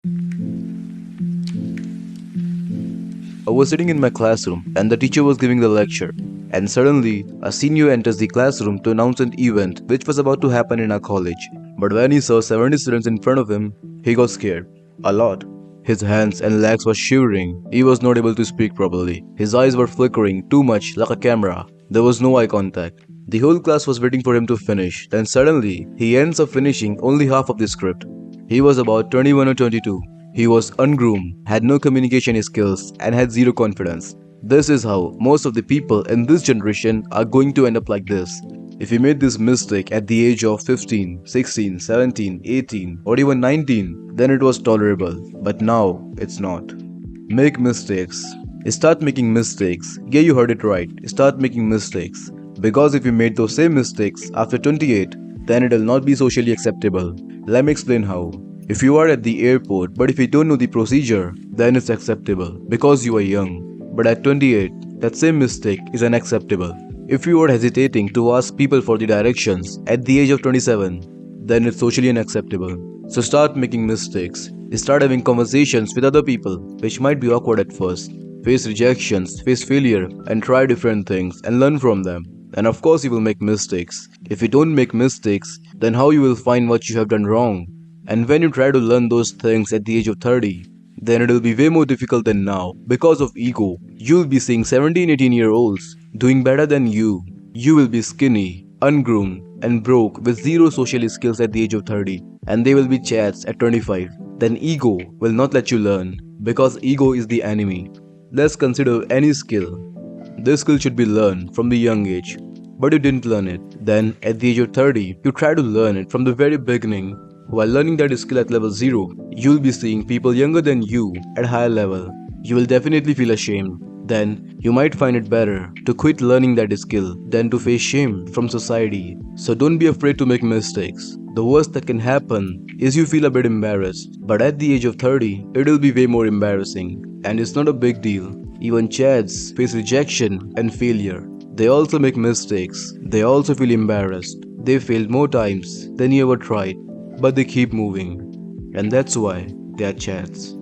I was sitting in my classroom and the teacher was giving the lecture. And suddenly, a senior enters the classroom to announce an event which was about to happen in our college. But when he saw 70 students in front of him, he got scared. A lot. His hands and legs were shivering. He was not able to speak properly. His eyes were flickering too much like a camera. There was no eye contact. The whole class was waiting for him to finish. Then suddenly, he ends up finishing only half of the script. He was about 21 or 22. He was ungroomed, had no communication skills, and had zero confidence. This is how most of the people in this generation are going to end up like this. If you made this mistake at the age of 15, 16, 17, 18, or even 19, then it was tolerable. But now, it's not. Make mistakes. Start making mistakes. Yeah, you heard it right. Start making mistakes. Because if you made those same mistakes after 28, then it will not be socially acceptable. Let me explain how. If you are at the airport but if you don't know the procedure, then it's acceptable because you are young. But at 28, that same mistake is unacceptable. If you are hesitating to ask people for the directions at the age of 27, then it's socially unacceptable. So start making mistakes. Start having conversations with other people, which might be awkward at first. Face rejections, face failure, and try different things and learn from them. And of course you will make mistakes. If you don't make mistakes, then how you will find what you have done wrong? And when you try to learn those things at the age of 30, then it will be way more difficult than now. Because of ego, you'll be seeing 17-18-year-olds doing better than you. You will be skinny, ungroomed, and broke with zero social skills at the age of 30. And they will be chats at 25. Then ego will not let you learn because ego is the enemy. Let's consider any skill. This skill should be learned from the young age, but you didn't learn it. Then, at the age of 30, you try to learn it from the very beginning. While learning that skill at level 0, you'll be seeing people younger than you at higher level. You will definitely feel ashamed. Then, you might find it better to quit learning that skill than to face shame from society. So don't be afraid to make mistakes. The worst that can happen is you feel a bit embarrassed. But at the age of 30, it'll be way more embarrassing. And it's not a big deal. Even chads face rejection and failure. They also make mistakes. They also feel embarrassed. They failed more times than you ever tried. But they keep moving. And that's why they are chads.